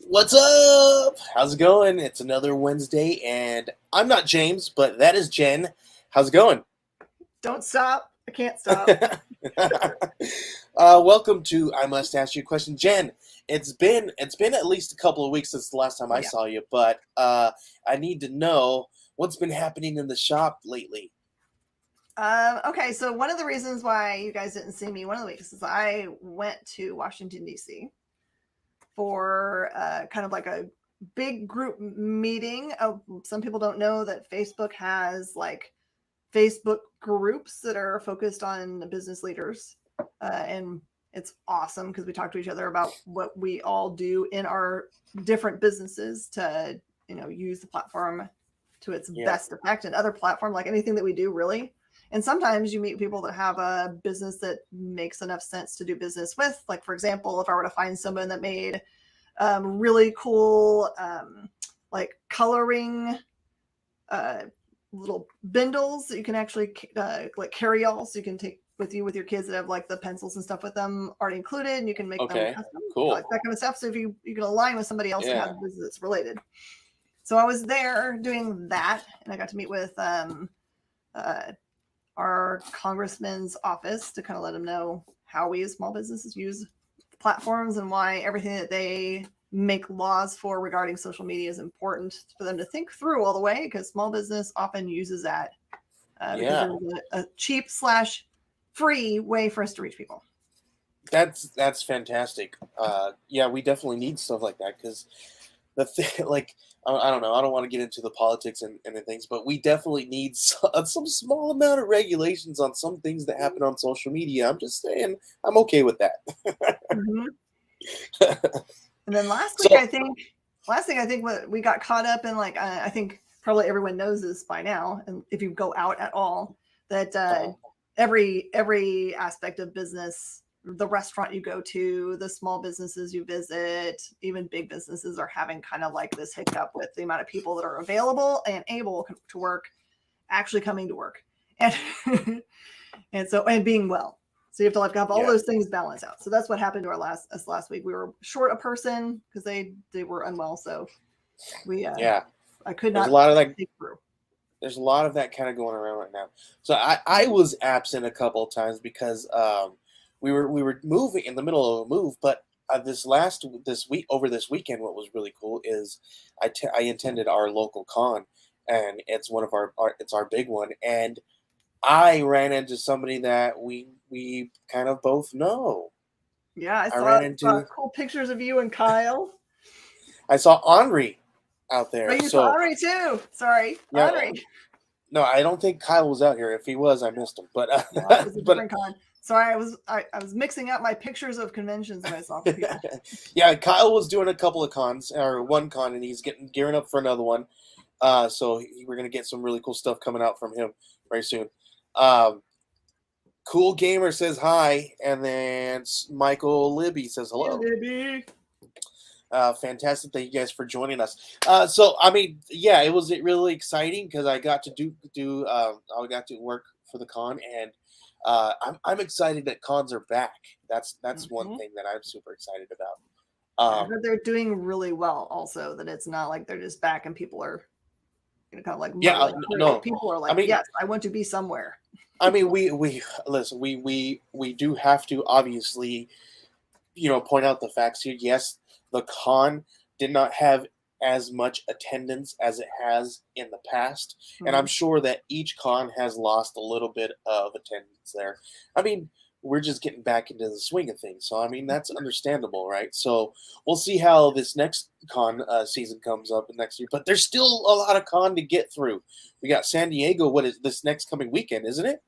What's up? How's it going? It's another Wednesday, and I'm not James, but that is Jen. How's it going? Don't stop. I can't stop. Welcome to I Must Ask You a Question, Jen. It's been at least a couple of weeks since the last time I Yeah. saw you, but I need to know what's been happening in the shop lately. Okay, so one of the reasons why you guys didn't see me one of the weeks is I went to Washington, D.C. for kind of like a big group meeting. Some people don't know that Facebook has like Facebook groups that are focused on business leaders. And it's awesome because we talk to each other about what we all do in our different businesses to, use the platform to its best effect, and other platform, like anything that we do really. And sometimes you meet people that have a business that makes enough sense to do business with. Like, for example, if I were to find someone that made really cool, like coloring little bindles that you can actually like carry all, so you can take with you with your kids that have like the pencils and stuff with them already included, and you can make them custom, Cool. like that kind of stuff. So if you can align with somebody else that has a business that's related. So I was there doing that, and I got to meet with our congressman's office to kind of let them know how we as small businesses use platforms and why everything that they make laws for regarding social media is important for them to think through all the way, because small business often uses that because there's a cheap / free way for us to reach people. That's fantastic. We definitely need stuff like that because the thing, like, I don't know, I don't want to get into the politics and the things, but we definitely need some small amount of regulations on some things that happen on social media. I'm just saying, I'm okay with that. And then last thing I think what we got caught up in, like, I think probably everyone knows this by now, and if you go out at all, that every aspect of business, the restaurant you go to, the small businesses you visit, even big businesses, are having kind of like this hiccup with the amount of people that are available and able to work actually coming to work, and and being well. So you have to have all those things balanced out. So that's what happened to us last week. We were short a person because they were unwell. So we I could not. There's a lot of that. There's a lot of that kind of going around right now. So I was absent a couple of times because we were moving in the middle of a move. But this weekend, what was really cool is I attended our local con, and it's one of it's our big one, and I ran into somebody that we kind of both know. Yeah, I saw cool pictures of you and Kyle. I saw Henri out there. Oh, you saw Henri too. Sorry, yeah, Henri. No, I don't think Kyle was out here. If he was, I missed him. But it was a different con. Sorry, I was mixing up my pictures of conventions that I saw for people. Yeah, Kyle was doing a couple of cons, or one con, and he's gearing up for another one. So we're gonna get some really cool stuff coming out from him very soon. Cool Gamer says hi, and then Michael Libby says hello. Hey, Libby. Fantastic, thank you guys for joining us. It was really exciting because I got to I got to work for the con, and I'm excited that cons are back. That's one thing that I'm super excited about. I heard they're doing really well. Also, that it's not like they're just back and people are kind of like people are like, yes, I want to be somewhere. I mean, we listen. We do have to obviously, point out the facts here. Yes, the con did not have as much attendance as it has in the past, and I'm sure that each con has lost a little bit of attendance there. I mean, we're just getting back into the swing of things, so I mean that's understandable, right? So we'll see how this next con season comes up next year, but there's still a lot of con to get through. We got San Diego. What is this next coming weekend? Isn't it?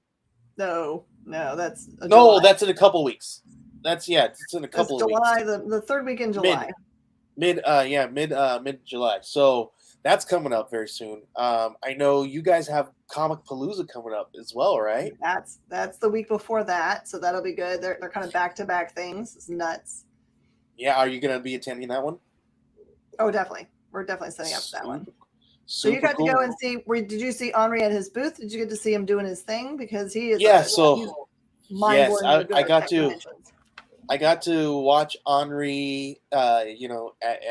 No, that's July. That's in a couple weeks. It's in a couple of July, weeks. The third week in July. Mid July. So that's coming up very soon. I know you guys have Comic Palooza coming up as well, right? That's the week before that, so that'll be good. They're kind of back-to-back things. It's nuts. Yeah, are you gonna be attending that one? Oh, definitely. We're definitely setting up for that one. So you got to go and see. Did you see Henri at his booth? Did you get to see him doing his thing? Because he is. Yeah. I got to. I got to watch Henri, at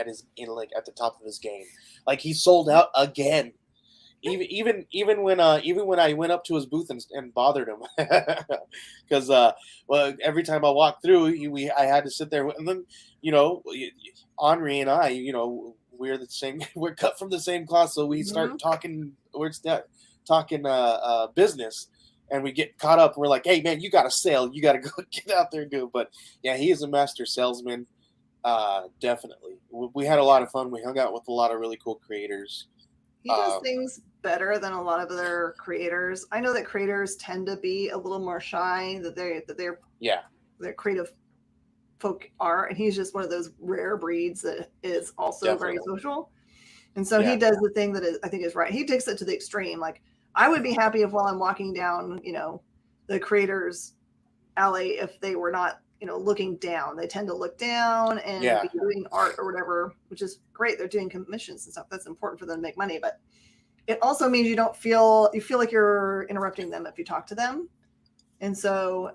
his at the top of his game. Like he sold out again. Even when I went up to his booth and bothered him, because well, every time I walked through, I had to sit there, and then you know Henri and I, we're the same, we're cut from the same cloth, so we Mhm. start talking, talking business, and we get caught up. We're like, hey man, you got to sell, you got to go get out there and do it. But yeah, he is a master salesman. Definitely, we had a lot of fun. We hung out with a lot of really cool creators. He does Uh, things better than a lot of other creators. I know that creators tend to be a little more shy, that yeah, their creative folk are, and he's just one of those rare breeds that is also very definitely, social. And so he yeah. does the thing that I think is right. He takes it to the extreme. Like I would be happy if while I'm walking down, the creators alley, if they were not, looking down. They tend to look down and Yeah, be doing art or whatever, which is great. They're doing commissions and stuff. That's important for them to make money. But it also means you feel like you're interrupting them if you talk to them. And so,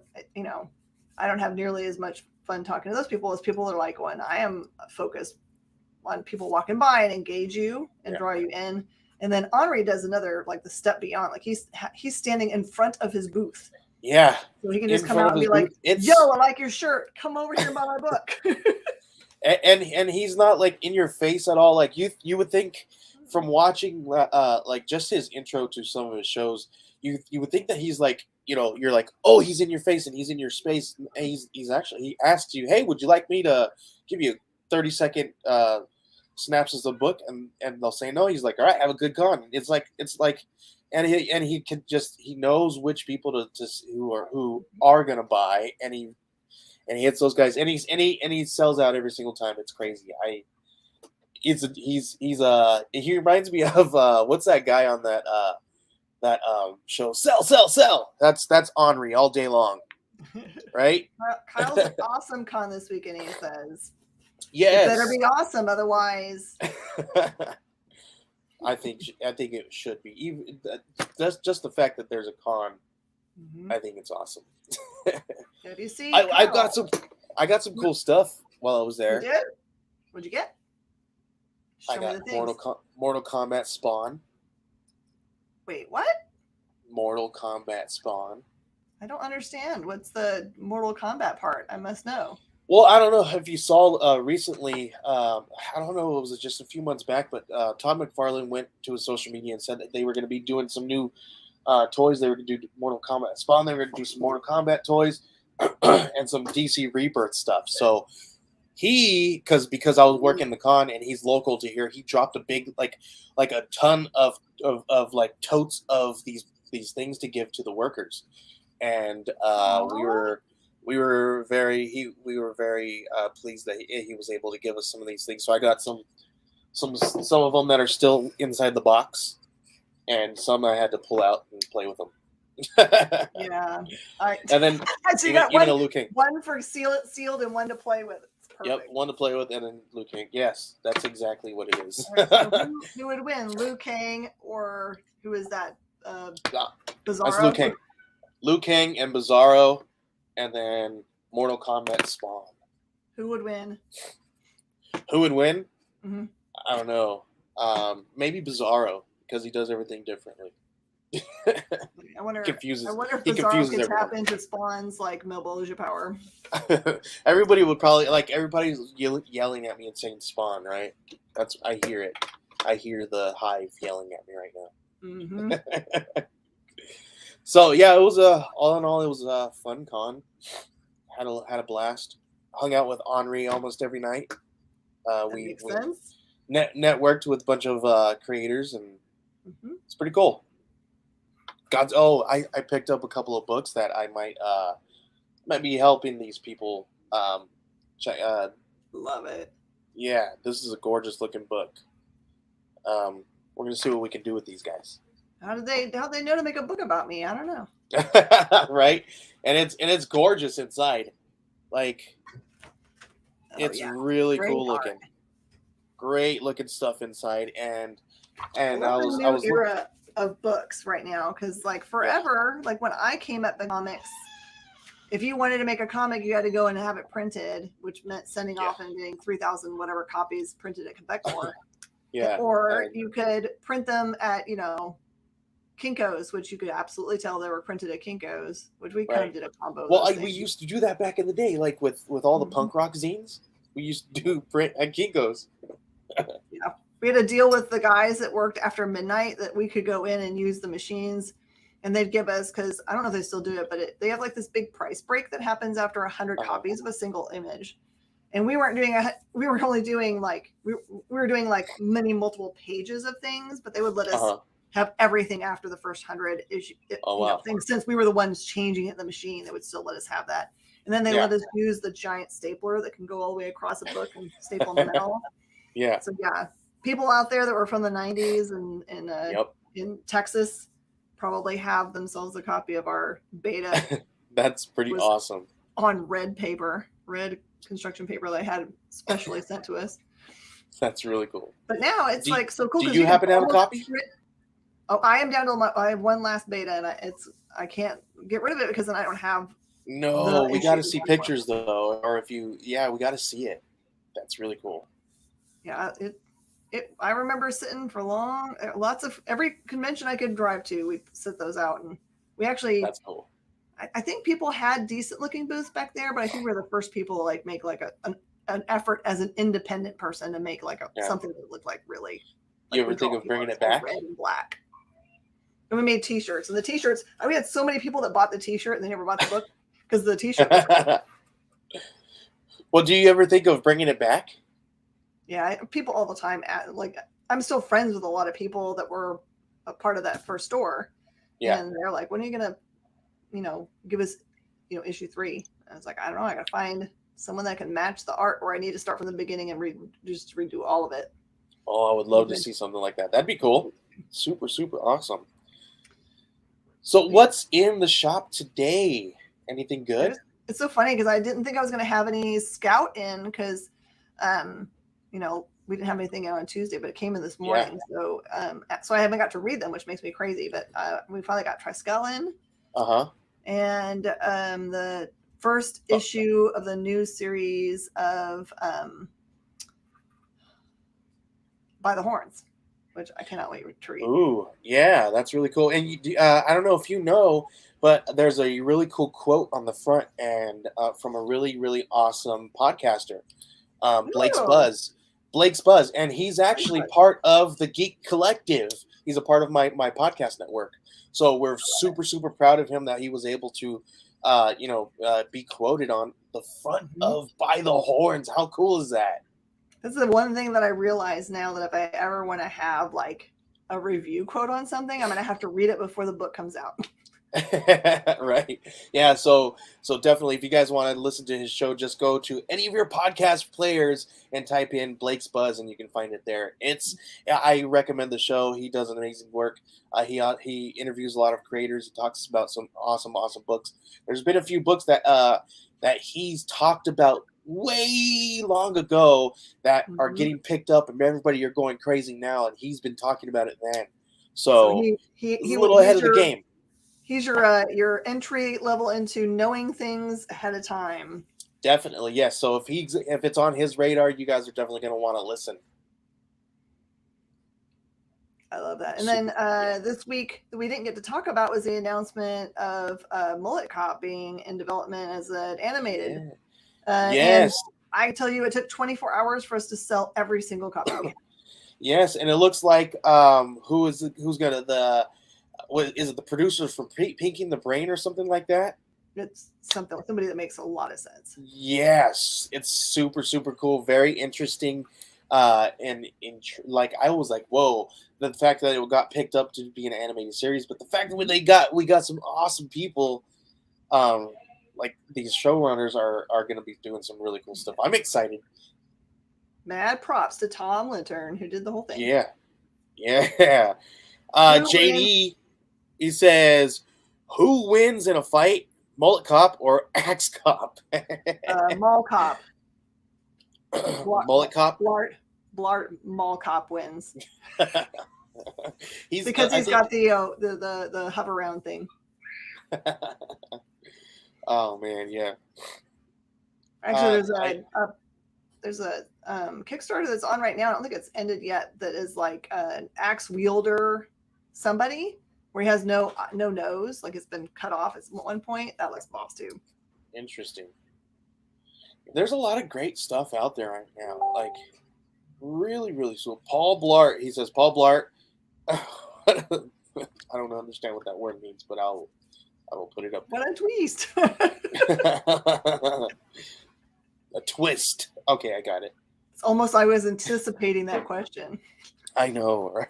I don't have nearly as much fun talking to those people as people that are like, when I am focused on people walking by and engage you and yeah, draw you in. And then Henri does another, like the step beyond, like he's standing in front of his booth. yeah. So he can In just come front out of and his be like, booth, yo, I like your shirt. Come over here and buy my book. and he's not like in your face at all. Like you would think from watching like just his intro to some of his shows, you would think that he's like, you're like, oh, he's in your face and he's in your space, and he's actually, he asks you, hey, would you like me to give you 30-second snaps of the book, and they'll say no. He's like, all right, have a good con. It's like, and he can just, he knows which people to who are gonna buy, and he hits those guys, and he sells out every single time. It's crazy. He reminds me of what's that guy on that show, sell. That's Henri all day long, right? Kyle's an awesome con this weekend, he says. It better Yes. be awesome, otherwise. I think it should be, even that's just the fact that there's a con. Mm-hmm. I think it's awesome. Have you seen? I got some cool stuff while I was You there. did? What'd you get? I Show me got the things. Mortal Kombat Spawn. Wait, what? Mortal Kombat Spawn. I don't understand. What's the Mortal Kombat part? I must know. Well, I don't know if you saw recently. I don't know. It was just a few months back, but Todd McFarlane went to his social media and said that they were going to be doing some new toys. They were going to do Mortal Kombat Spawn. They were going to do some Mortal Kombat toys and some DC Rebirth stuff. So because I was working the con and he's local to here, he dropped a big like a ton of like totes of these things to give to the workers, and we were very pleased that he was able to give us some of these things. So I got some of them that are still inside the box, and some I had to pull out and play with them. Yeah. And then So you even, got even a Liu Kang. one for sealed and one to play with. It's perfect. Yep, one to play with, and then Liu Kang. Yes, that's exactly what it is. Right, so who would win, Liu Kang or who is that? That's Bizarro. Liu Kang. Liu Kang and Bizarro, and then Mortal Kombat Spawn. Who would win? Who would win? Mm-hmm. I don't know. Maybe Bizarro, because he does everything differently. I wonder if Bizarro could tap into Spawn's like mobility power. Everybody would probably everybody's yelling at me and saying Spawn, right? I hear it. I hear the hive yelling at me right now. Mm-hmm. So yeah, it was all in all, it was a fun con. Had a blast. Hung out with Henri almost every night. We Makes sense. networked with a bunch of creators, and Mm-hmm. it's pretty cool. I picked up a couple of books that I might be helping these people. Love it. Yeah, this is a gorgeous looking book. We're gonna see what we can do with these guys. How did they know to make a book about me? I don't know. Right, and it's gorgeous inside. Like, it's really Great cool art. looking. Great looking stuff inside, and I Love the was new era of books right now, because like forever, like when I came at the comics, if you wanted to make a comic, you had to go and have it printed, which meant sending Yeah. off and getting 3,000 whatever copies printed at Quebec for. Yeah. Or you could print them at, Kinko's, which you could absolutely tell they were printed at Kinko's, which we kind of did a combo. Well, we used to do that back in the day, like with all the punk rock zines. We used to do print at Kinko's. Yeah, we had to deal with the guys that worked after midnight that we could go in and use the machines, and they'd give us, because I don't know if they still do it, but they have like this big price break that happens after 100 copies of a single image. And we weren't doing we were only doing like we were doing like multiple pages of things, but they would let us have everything after the first 100 issue things. Since we were the ones changing it in the machine, they would still let us have that. And then they let us use the giant stapler that can go all the way across a book and staple metal. Yeah. So yeah, people out there that were from the 90s and in Texas probably have themselves a copy of our beta. That's pretty awesome. On red construction paper that I had specially sent to us. That's really cool. But now it's like so cool. Do you happen to have a copy? I am down to I have one last beta, and I can't get rid of it because then I don't have. No, we got to see pictures though, or if you, we got to see it. That's really cool. Yeah, I remember sitting for lots of every convention I could drive to, we sit those out, and we actually. That's cool. I think people had decent looking booths back there, but I think we were the first people to like make like an effort as an independent person to make like something that looked like really. Like, you ever think of bringing it back? Red and black. And we made T-shirts, and the T-shirts. We had so many people that bought the T-shirt and they never bought the book because the T-shirt. Well, do you ever think of bringing it back? Yeah, people all the time. I'm still friends with a lot of people that were a part of that first store. Yeah, and they're like, "When are you gonna, give us, issue 3?" I was like, "I don't know. I gotta find someone that can match the art, or I need to start from the beginning and just redo all of it." Oh, I would love to see something like that. That'd be cool. Super, super awesome. So what's in the shop today? Anything good? It's so funny because I didn't think I was going to have any Scout in because, we didn't have anything out on Tuesday, but it came in this morning. Yeah. So I haven't got to read them, which makes me crazy. But we finally got Triskell in. And the first issue of the new series of By the Horns, which I cannot wait to read. Ooh, yeah, that's really cool. And I don't know if you know, but there's a really cool quote on the front and from a really, really awesome podcaster, Blake's Buzz, and he's actually part of the Geek Collective. He's a part of my podcast network. So we're super, super proud of him that he was able to, be quoted on the front of By the Horns. How cool is that? That's the one thing that I realize now, that if I ever want to have like a review quote on something, I'm going to have to read it before the book comes out. Right. Yeah. So definitely, if you guys want to listen to his show, just go to any of your podcast players and type in Blake's Buzz, and you can find it there. I recommend the show. He does an amazing work. He interviews a lot of creators. He talks about some awesome books. There's been a few books that he's talked about way long ago that are getting picked up, and everybody are going crazy now, and he's been talking about it then. So he's a little ahead of the game. He's your entry level into knowing things ahead of time. Definitely, yes. So if it's on his radar, you guys are definitely going to want to listen. I love that. And then this week that we didn't get to talk about was the announcement of Mullet Cop being in development as an animated. Yes. And I tell you, it took 24 hours for us to sell every single copy. Yes, and it looks like who's gonna is it the producers from Pinky and the Brain or something like that? It's somebody that makes a lot of sense. Yes, it's super, super cool, very interesting, and like I was like, whoa, the fact that it got picked up to be an animated series, but the fact that we got some awesome people. Like these showrunners are going to be doing some really cool stuff. I'm excited. Mad props to Tom Lintern, who did the whole thing. Yeah. JD, he says, who wins in a fight, Mullet Cop or Axe Cop? Mall Cop. Mullet Cop? Blart Mall Cop wins. He's got the hover around thing. Oh man, yeah. Actually, I there's a Kickstarter that's on right now. I don't think it's ended yet. That is like an axe wielder somebody where he has no nose, like it's been cut off at one point. That looks boss too. interesting. There's a lot of great stuff out there right now. Like really, really cool. Paul Blart. He says Paul Blart. I don't understand what that word means, but I will put it up What a twist! there. A twist. Okay, I got it. It's almost I was anticipating that question. I know, right?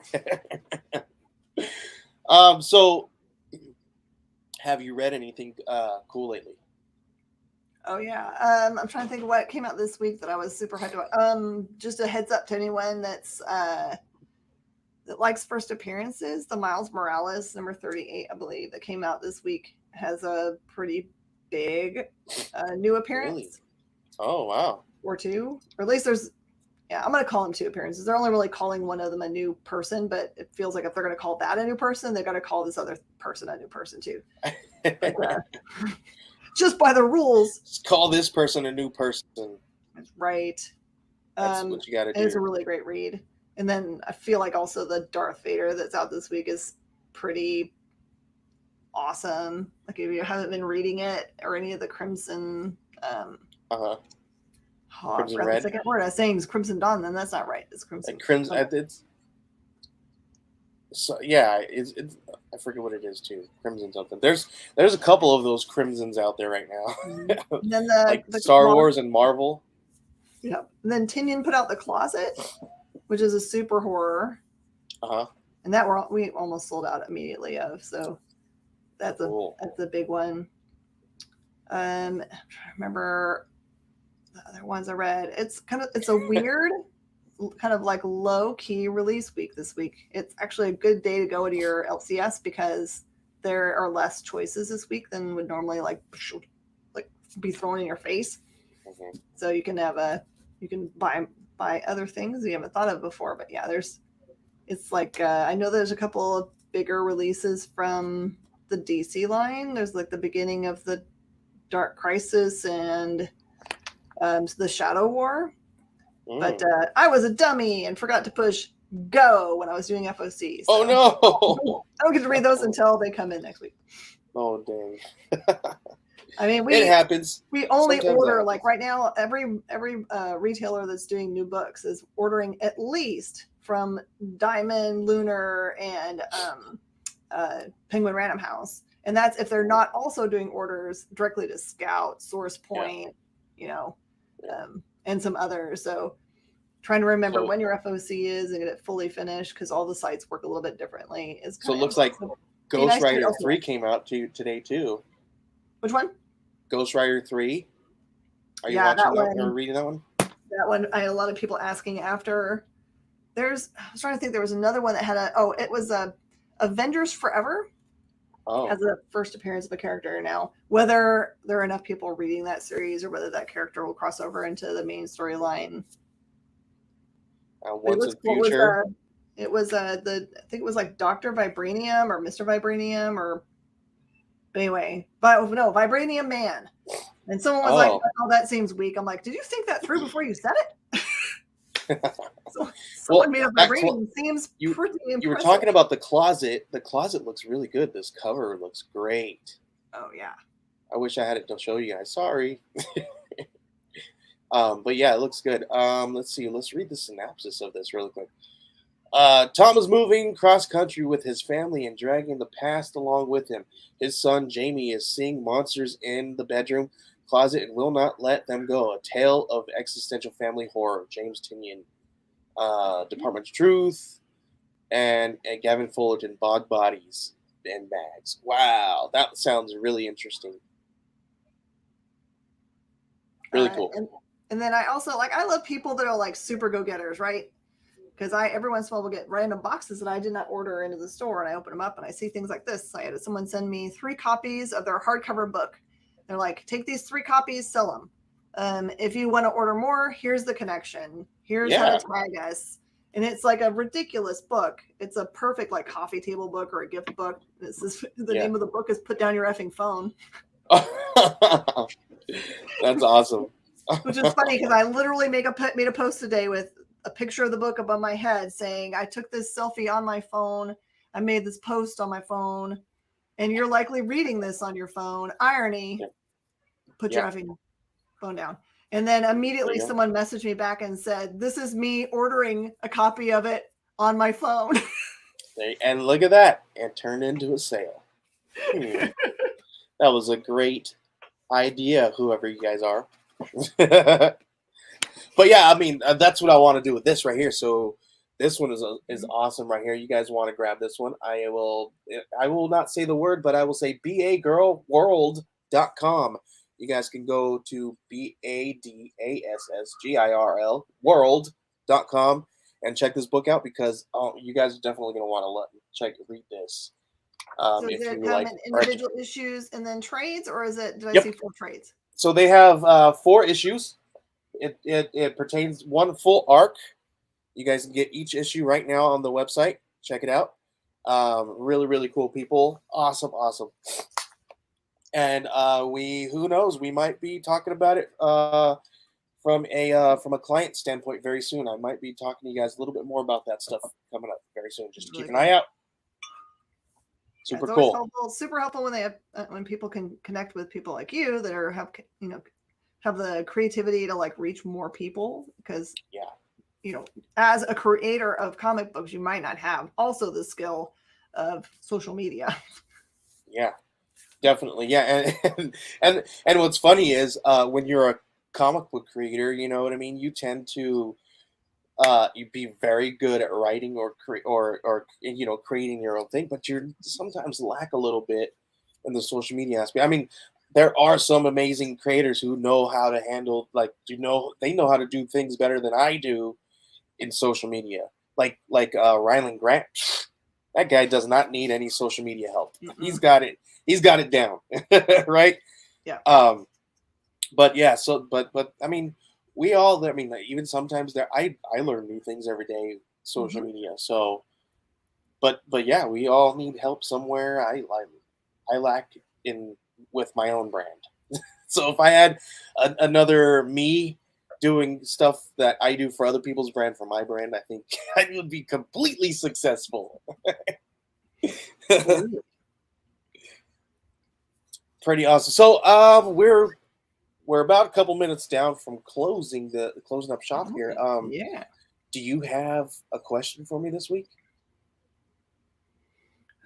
So have you read anything cool lately? Oh yeah. I'm trying to think of what came out this week that I was super hyped about. Just a heads up to anyone that likes first appearances. The Miles Morales number 38, I believe, that came out this week has a pretty big new appearance. Really? Oh wow. Or two. Or at least there's I'm gonna call them two appearances. They're only really calling one of them a new person, but it feels like if they're gonna call that a new person, they gotta call this other person a new person too. But, just by the rules. Just call this person a new person. That's right. That's what you got to do. It's a really great read. And then I feel like also the Darth Vader that's out this week is pretty awesome. Like if you haven't been reading it or any of the Crimson, Crimson Red. The second word I was saying is Crimson Dawn. Then that's not right. It's Crimson. Crimson. It's so yeah. It's I forget what it is too. Crimson something. There's a couple of those Crimsons out there right now. And then like the Star Wars and Marvel. Yeah. And then Tinian put out The Closet, which is a super horror. And that we almost sold out immediately of. So that's a big one. I'm trying to remember the other ones I read. It's a weird kind of like low key release week this week. It's actually a good day to go into your LCS because there are less choices this week than would normally like be thrown in your face. So you can buy other things you haven't thought of before. But yeah, it's like I know there's a couple of bigger releases from the DC line. There's like the beginning of the Dark Crisis and the Shadow War. But I was a dummy and forgot to push go when I was doing FOC. So oh no! I don't get to read those until they come in next week. Oh dang! I mean, it happens. We only order like right now. Every retailer that's doing new books is ordering at least from Diamond, Lunar, and Penguin Random House, and that's if they're not also doing orders directly to Scout, Source Point, and some others. So trying to remember when your FOC is and get it fully finished because all the sites work a little bit differently. So it looks like Ghost Rider 3 came out today too. Which one? Ghost Rider 3. Are you watching that one or reading that one? That one, I had a lot of people asking after. I was trying to think. There was another one that had it was Avengers Forever. As a first appearance of a character now. Whether there are enough people reading that series or whether that character will cross over into the main storyline. What's the future? I think it was like Dr. Vibranium or Mr. Vibranium or anyway. But no, Vibranium Man. And someone was like, oh, that seems weak. I'm like, did you think that through before you said it? So someone made up vibranium seems pretty impressive. You were talking about The Closet. The Closet looks really good. This cover looks great. Oh yeah. I wish I had it to show you guys. Sorry. But yeah, it looks good. Let's see. Let's read the synopsis of this really quick. Tom is moving cross country with his family and dragging the past along with him. His son Jamie is seeing monsters in the bedroom closet and will not let them go. A tale of existential family horror. James Tinian, Department of Truth, and Gavin Fullerton, Bog Bodies and Bags. Wow, that sounds really interesting. Really cool. And then I also I love people that are like super go-getters, right? Because every once in a while will get random boxes that I did not order into the store, and I open them up and I see things like this. I had someone send me 3 copies of their hardcover book. They're like, take these 3 copies, sell them. If you want to order more, here's the connection. Here's how to tag us. And it's like a ridiculous book. It's a perfect like coffee table book or a gift book. This is the name of the book is Put Down Your Effing Phone. That's awesome. Which is funny because I literally made a post today with a picture of the book above my head saying, I took this selfie on my phone. I made this post on my phone, and you're likely reading this on your phone. Irony. Yeah. Put your Yeah. effing phone down. And then There immediately you go. someone messaged me back and said, this is me ordering a copy of it on my phone. And look at that. It turned into a sale. Hmm. That was a great idea, whoever you guys are. But yeah, I mean, that's what I want to do with this right here. So this one is awesome right here. You guys want to grab this one? I will not say the word, but I will say bagirl.world.com. You guys can go to BADASSGIRL world.com and check this book out because you guys are definitely going to want to read this. So does If it you come like, in individual issues and then trades, or is it, did I yep. see 4 trades? So they have 4 issues. It pertains one full arc. You guys can get each issue right now on the website. Check it out. Really, really cool people. Awesome. And who knows, we might be talking about it from a client standpoint very soon. I might be talking to you guys a little bit more about that stuff coming up very soon. Just Really keep an cool. eye out. Yeah, Super it's always cool. helpful, super helpful when they have when people can connect with people like you that are have the creativity to like reach more people, because as a creator of comic books, you might not have also the skill of social media. Yeah, definitely. Yeah, and what's funny is when you're a comic book creator, you know what I mean. You tend to you be very good at writing or creating your own thing, but you're sometimes lack a little bit in the social media aspect. I mean, there are some amazing creators who know how to handle they know how to do things better than I do in social media. Like Rylan Grant, that guy does not need any social media help. He's got it. He's got it down, right? Yeah. But yeah, but I mean, we all. I mean, like, even sometimes I learn new things every day. Social media. So, but yeah, we all need help somewhere. I lack in with my own brand. So if I had another me doing stuff that I do for other people's brand for my brand, I think I would be completely successful. Pretty awesome. So we're about a couple minutes down from closing up shop here. Yeah. Do you have a question for me this week?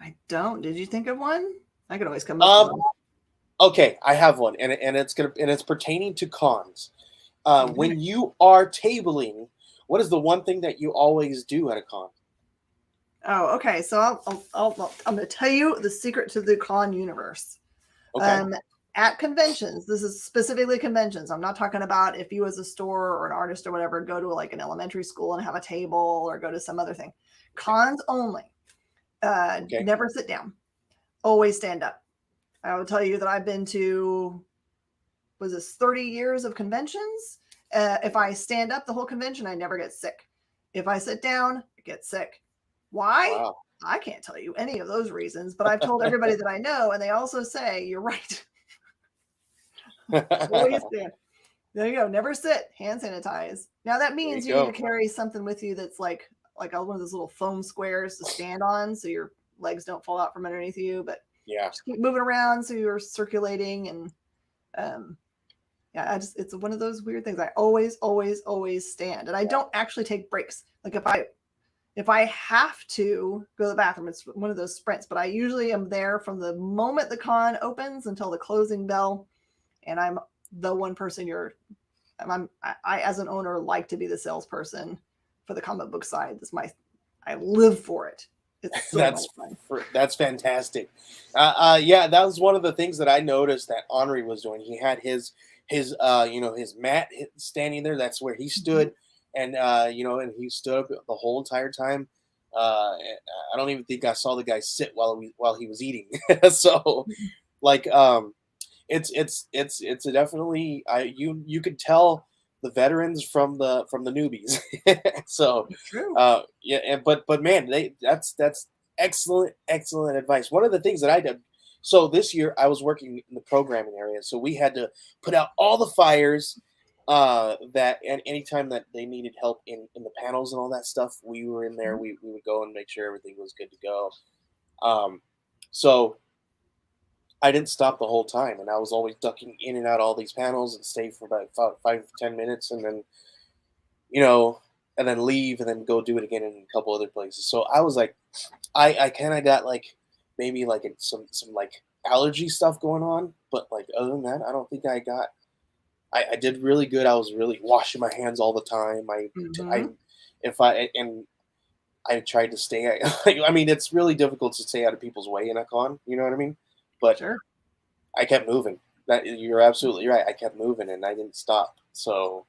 I don't. Did you think of one? I could always come up with one. Okay, I have one, and it's pertaining to cons. When you are tabling, what is the one thing that you always do at a con? Oh, okay. So I'm going to tell you the secret to the con universe. Okay. At conventions, this is specifically conventions. I'm not talking about if you as a store or an artist or whatever go to like an elementary school and have a table or go to some other thing. Cons only. Never sit down. Always stand up. I will tell you that I've been to, was this 30 years of conventions? If I stand up the whole convention, I never get sick. If I sit down, I get sick. Why? Wow. I can't tell you any of those reasons, but I've told everybody that I know, and they also say, you're right. Always stand. There you go. Never sit. Hand sanitize. Now that means you need to carry something with you that's like one of those little foam squares to stand on so your legs don't fall out from underneath you. But just keep moving around so you're circulating. And it's one of those weird things. I always stand, and I don't actually take breaks. Like if I have to go to the bathroom, it's one of those sprints, but I usually am there from the moment the con opens until the closing bell. And I'm the one person I as an owner like to be the salesperson for the comic book side. I live for it. It's so much fun. That's fantastic. Yeah, that was one of the things that I noticed that Henri was doing. He had his mat standing there. That's where he stood, and and he stood up the whole entire time. I don't even think I saw the guy sit while he was eating. So, like, it's definitely you could tell the veterans from the newbies. So but man, that's excellent advice. One of the things that I So this year I was working in the programming area, so we had to put out all the fires. That and anytime that they needed help in the panels and all that stuff, we were in there. Mhm. We would go and make sure everything was good to go. Um, so I didn't stop the whole time, and I was always ducking in and out all these panels and stay for about 5 to 10 minutes, and then you know, and then leave, and then go do it again in a couple other places. So I was like, I kind of got like maybe like some like allergy stuff going on, but like other than that, I don't think I got. I did really good. I was really washing my hands all the time. I Mhm. if I and I tried to stay. I mean, it's really difficult to stay out of people's way in a con. You know what I mean? But Sure. I kept moving. That you're absolutely right. I kept moving and I didn't stop. So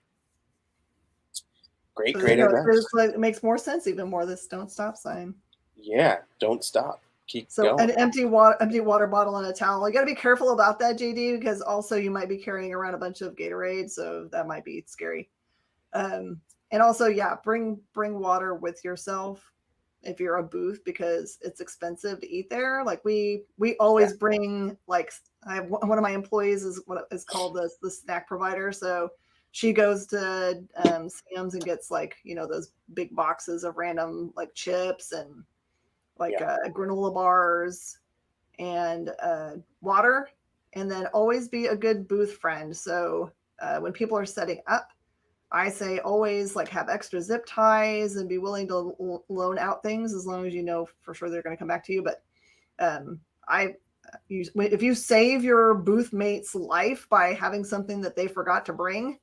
great, So there you great go. advice. It makes more sense, even more, this don't stop sign. Yeah, don't stop. Keep So an going. empty water bottle and a towel. You got to be careful about that, JD, because also you might be carrying around a bunch of Gatorade, so that might be scary. And also, yeah, bring water with yourself if you're a booth, because it's expensive to eat there. Like we Yeah, always bring, like, I have one of my employees is what is called the snack provider. So she goes to Sam's and gets, like, those big boxes of random, like, chips and, like, yeah, granola bars and water, and then always be a good booth friend. So when people are setting up, I say always, like, have extra zip ties and be willing to loan out things, as long as you know for sure they're going to come back to you. But I, if you save your booth mate's life by having something that they forgot to bring,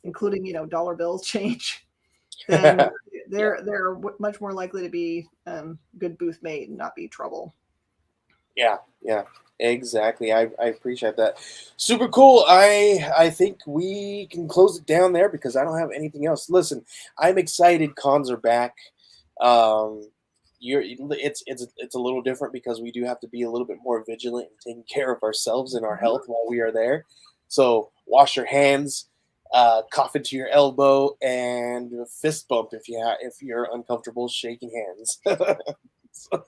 including dollar bills, change, then yeah. they're much more likely to be good booth mate and not be trouble. Yeah, yeah, exactly. I appreciate that. Super cool. I think we can close it down there because I don't have anything else. Listen, I'm excited. Cons are back. Um, it's a little different because we do have to be a little bit more vigilant and taking care of ourselves and our health Mhm. while we are there. So wash your hands, cough into your elbow, and fist bump if you're uncomfortable shaking hands. So,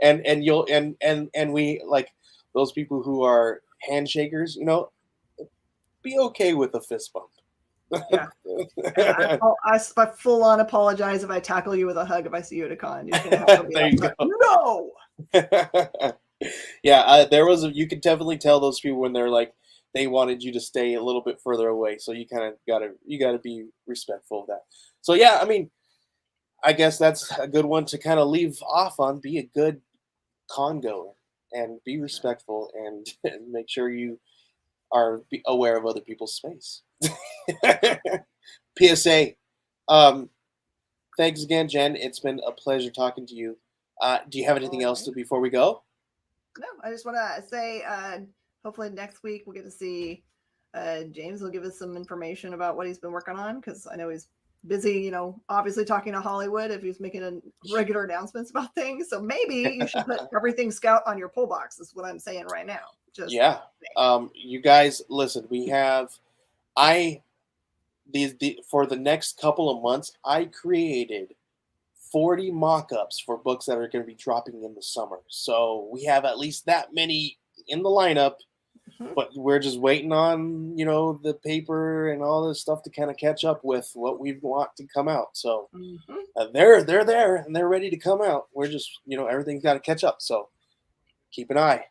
and you'll and we like those people who are handshakers, be okay with a fist bump. Yeah. And I full on apologize if I tackle you with a hug if I see you at a con. You're just gonna have to be There like, you go. no. Yeah, you could definitely tell those people when they're like they wanted you to stay a little bit further away, so you gotta be respectful of that. So yeah, I mean, I guess that's a good one to kind of leave off on. Be a good con goer and be respectful and, and make sure you are aware of other people's space. PSA. Um, Thanks again, Jen. It's been a pleasure talking to you. Do you have anything All else right. before we go? No, I just want to say, hopefully next week we'll get to see James will give us some information about what he's been working on, because I know he's busy, obviously talking to Hollywood if he's making regular announcements about things. So maybe you should put everything Scout on your pull box, is what I'm saying right now. Just Yeah. You guys, listen. We have I for the next couple of months. I created 40 mock-ups for books that are going to be dropping in the summer. So we have at least that many in the lineup, Mhm. but we're just waiting on the paper and all this stuff to kind of catch up with what we want to come out. So Mhm. they're there and they're ready to come out. We're just everything's got to catch up. So keep an eye.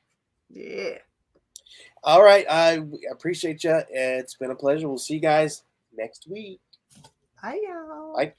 Yeah. All right, I appreciate you. It's been a pleasure. We'll see you guys next week. Hi, y'all. Bye.